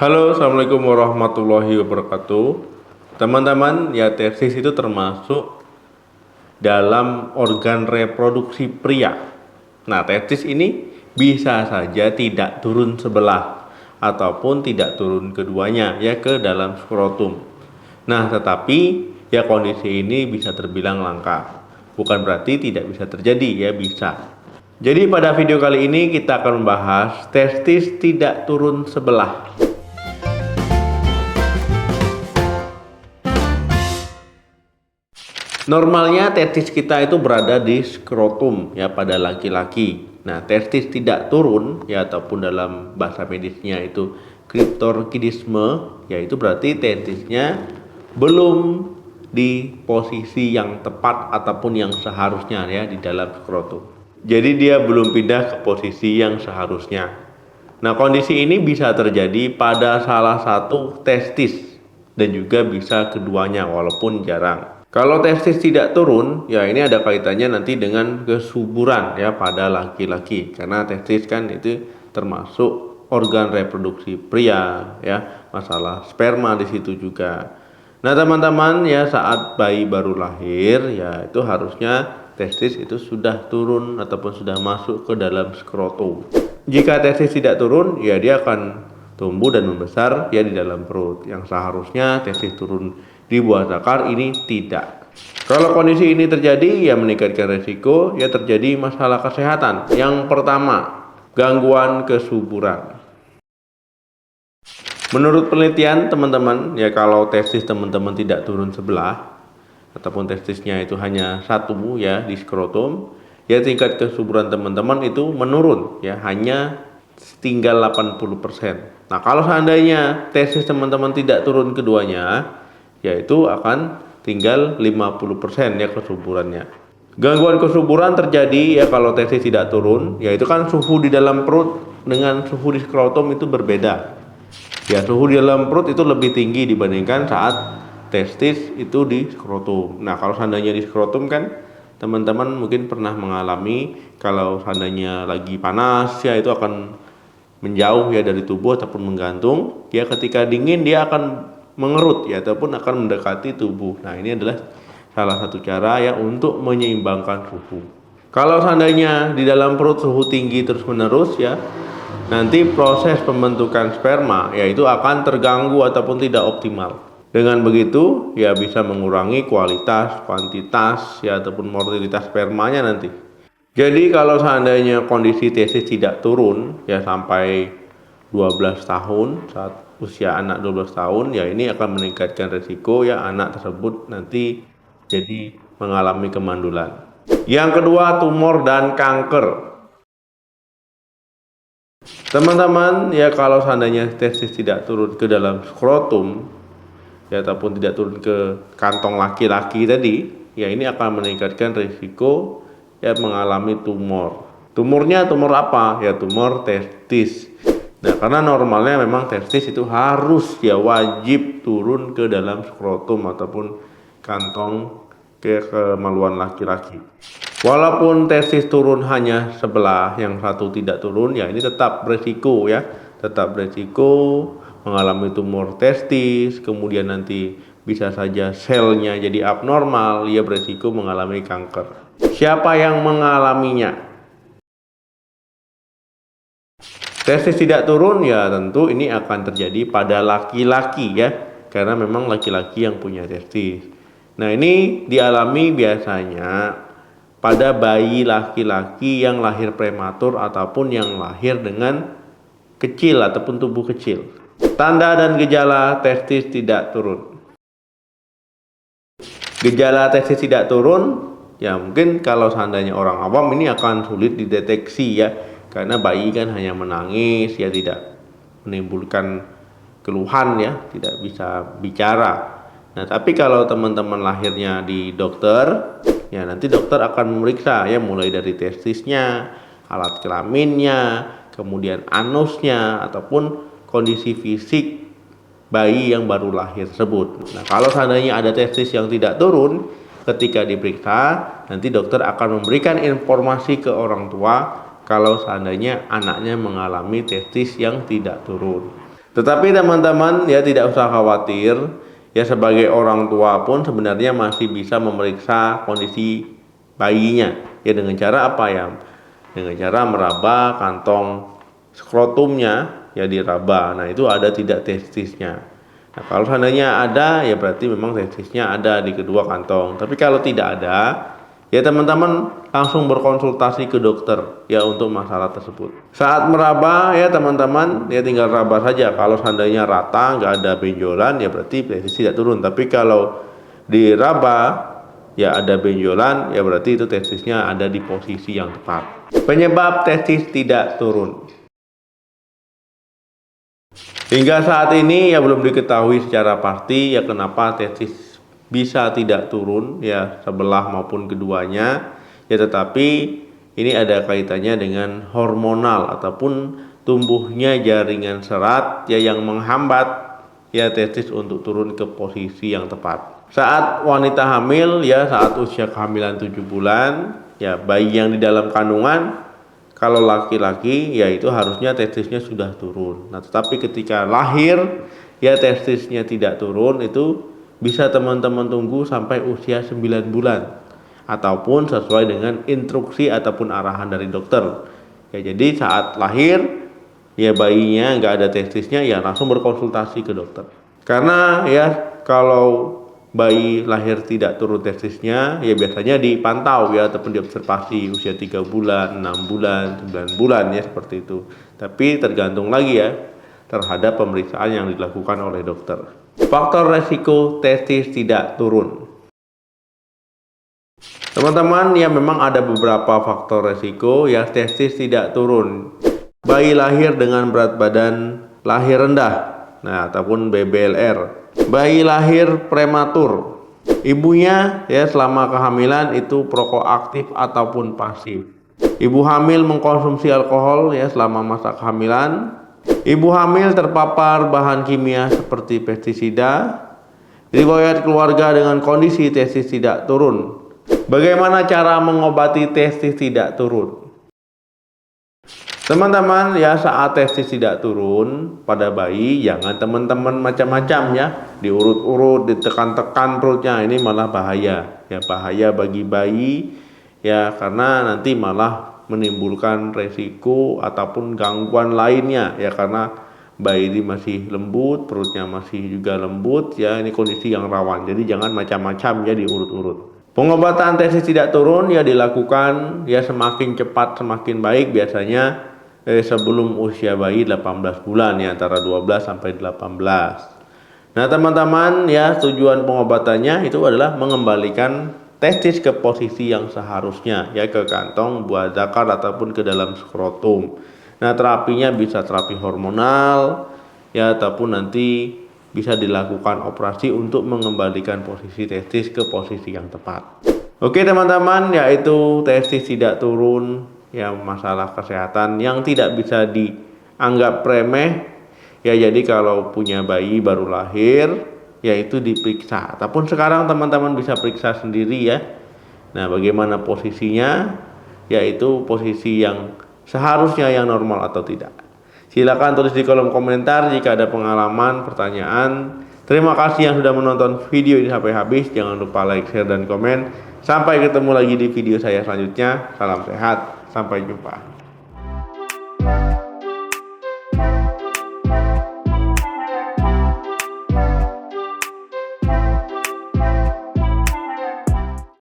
Halo, assalamualaikum warahmatullahi wabarakatuh. Teman-teman, ya testis itu termasuk dalam organ reproduksi pria. Nah, testis ini bisa saja tidak turun sebelah ataupun tidak turun keduanya ya ke dalam skrotum. Nah, tetapi ya kondisi ini bisa terbilang langka. Bukan berarti tidak bisa terjadi, ya bisa. Jadi pada video kali ini kita akan membahas testis tidak turun sebelah. Normalnya testis kita itu berada di skrotum ya pada laki-laki. Nah, testis tidak turun ya ataupun dalam bahasa medisnya itu kriptorkidisme, yaitu berarti testisnya belum di posisi yang tepat ataupun yang seharusnya ya di dalam skrotum. Jadi dia belum pindah ke posisi yang seharusnya. Nah, kondisi ini bisa terjadi pada salah satu testis dan juga bisa keduanya walaupun jarang. Kalau testis tidak turun, ya ini ada kaitannya nanti dengan kesuburan ya pada laki-laki. Karena testis kan itu termasuk organ reproduksi pria ya, masalah sperma di situ juga. Nah, teman-teman ya saat bayi baru lahir ya itu harusnya testis itu sudah turun ataupun sudah masuk ke dalam skrotum. Jika testis tidak turun, ya dia akan tumbuh dan membesar ya di dalam perut. Yang seharusnya testis turun di buah zakar ini tidak. Kalau kondisi ini terjadi ya meningkatkan resiko ya terjadi masalah kesehatan. Yang pertama, gangguan kesuburan. Menurut penelitian teman-teman ya kalau testis teman-teman tidak turun sebelah ataupun testisnya itu hanya satu ya di skrotum, ya tingkat kesuburan teman-teman itu menurun ya hanya tinggal 80%. Nah, kalau seandainya testis teman-teman tidak turun keduanya, yaitu akan tinggal 50% ya kesuburannya. Gangguan kesuburan terjadi ya kalau testis tidak turun, yaitu kan suhu di dalam perut dengan suhu di skrotum itu berbeda. Ya, suhu di dalam perut itu lebih tinggi dibandingkan saat testis itu di skrotum. Nah, kalau seandainya di skrotum kan teman-teman mungkin pernah mengalami kalau seandainya lagi panas ya itu akan menjauh ya dari tubuh ataupun menggantung. Ya ketika dingin dia akan mengerut ya ataupun akan mendekati tubuh. Nah, ini adalah salah satu cara ya untuk menyeimbangkan suhu. Kalau seandainya di dalam perut suhu tinggi terus-menerus ya, nanti proses pembentukan sperma yaitu akan terganggu ataupun tidak optimal. Dengan begitu ya bisa mengurangi kualitas, kuantitas ya ataupun mortalitas spermanya nanti. Jadi kalau seandainya kondisi testis tidak turun ya sampai 12 tahun, saat usia anak 12 tahun ya ini akan meningkatkan resiko ya anak tersebut nanti jadi mengalami kemandulan. Yang kedua, tumor dan kanker. Teman-teman ya kalau seandainya testis tidak turun ke dalam skrotum ya ataupun tidak turun ke kantong laki-laki tadi, ya ini akan meningkatkan risiko ya mengalami tumor. Tumornya tumor apa? Ya tumor testis. Nah, karena normalnya memang testis itu harus ya wajib turun ke dalam skrotum ataupun kantong kemaluan laki-laki. Walaupun testis turun hanya sebelah, yang satu tidak turun, ya ini tetap beresiko ya, tetap beresiko mengalami tumor testis, kemudian nanti bisa saja selnya jadi abnormal, ia beresiko mengalami kanker. Siapa yang mengalaminya? Testis tidak turun ya tentu ini akan terjadi pada laki-laki ya, karena memang laki-laki yang punya testis. Nah, ini dialami biasanya pada bayi laki-laki yang lahir prematur ataupun yang lahir dengan kecil ataupun tubuh kecil. Tanda dan gejala testis tidak turun. Gejala testis tidak turun ya mungkin kalau seandainya orang awam ini akan sulit dideteksi ya, karena bayi kan hanya menangis ya tidak menimbulkan keluhan ya, tidak bisa bicara. Nah, tapi kalau teman-teman lahirnya di dokter ya nanti dokter akan memeriksa ya mulai dari testisnya, alat kelaminnya, kemudian anusnya ataupun kondisi fisik bayi yang baru lahir tersebut. Nah, kalau seandainya ada testis yang tidak turun, ketika diperiksa nanti dokter akan memberikan informasi ke orang tua kalau seandainya anaknya mengalami testis yang tidak turun. Tetapi teman-teman ya tidak usah khawatir, ya sebagai orang tua pun sebenarnya masih bisa memeriksa kondisi bayinya ya dengan cara apa ya? Dengan cara meraba kantong skrotumnya ya diraba. Nah, itu ada tidak testisnya. Nah, kalau seandainya ada ya berarti memang testisnya ada di kedua kantong. Tapi kalau tidak ada, ya teman-teman langsung berkonsultasi ke dokter ya untuk masalah tersebut. Saat meraba ya teman-teman ya tinggal raba saja. Kalau seandainya rata nggak ada benjolan ya berarti testis tidak turun. Tapi kalau diraba ya ada benjolan ya berarti itu testisnya ada di posisi yang tepat. Penyebab testis tidak turun. Hingga saat ini ya belum diketahui secara pasti ya kenapa testis bisa tidak turun ya sebelah maupun keduanya ya, tetapi ini ada kaitannya dengan hormonal ataupun tumbuhnya jaringan serat ya yang menghambat ya testis untuk turun ke posisi yang tepat. Saat wanita hamil ya saat usia kehamilan 7 bulan ya bayi yang di dalam kandungan, kalau laki-laki ya itu harusnya testisnya sudah turun. Nah, tetapi ketika lahir ya testisnya tidak turun, itu bisa teman-teman tunggu sampai usia 9 bulan ataupun sesuai dengan instruksi ataupun arahan dari dokter. Ya, jadi saat lahir ya bayinya nggak ada testisnya ya langsung berkonsultasi ke dokter. Karena ya kalau bayi lahir tidak turun testisnya ya biasanya dipantau ya ataupun diobservasi usia 3 bulan, 6 bulan, 9 bulan ya seperti itu. Tapi tergantung lagi ya terhadap pemeriksaan yang dilakukan oleh dokter. Faktor resiko testis tidak turun. Teman-teman ya memang ada beberapa faktor resiko ya testis tidak turun. Bayi lahir dengan berat badan lahir rendah, nah ataupun BBLR. Bayi lahir prematur, ibunya ya selama kehamilan itu prokoaktif ataupun pasif. Ibu hamil mengkonsumsi alkohol ya selama masa kehamilan. Ibu hamil terpapar bahan kimia seperti pestisida. Riwayat keluarga dengan kondisi testis tidak turun. Bagaimana cara mengobati testis tidak turun? Teman-teman ya saat testis tidak turun pada bayi jangan teman-teman macam-macam ya diurut-urut, ditekan-tekan perutnya, ini malah bahaya ya, bahaya bagi bayi ya karena nanti malah menimbulkan resiko ataupun gangguan lainnya ya karena bayi ini masih lembut, perutnya masih juga lembut ya, ini kondisi yang rawan. Jadi jangan macam-macam ya diurut-urut. Pengobatan testis tidak turun ya dilakukan ya semakin cepat semakin baik, biasanya sebelum usia bayi 18 bulan ya antara 12 sampai 18. Nah, teman-teman ya tujuan pengobatannya itu adalah mengembalikan testis ke posisi yang seharusnya ya ke kantong buah zakar ataupun ke dalam skrotum. Nah, terapinya bisa terapi hormonal ya ataupun nanti bisa dilakukan operasi untuk mengembalikan posisi testis ke posisi yang tepat. Oke teman-teman, yaitu testis tidak turun ya masalah kesehatan yang tidak bisa dianggap remeh ya. Jadi kalau punya bayi baru lahir yaitu diperiksa ataupun sekarang teman-teman bisa periksa sendiri ya. Nah, bagaimana posisinya, yaitu posisi yang seharusnya yang normal atau tidak. Silakan tulis di kolom komentar jika ada pengalaman, pertanyaan. Terima kasih yang sudah menonton video ini sampai habis. Jangan lupa like, share, dan komen. Sampai ketemu lagi di video saya selanjutnya. Salam sehat, sampai jumpa.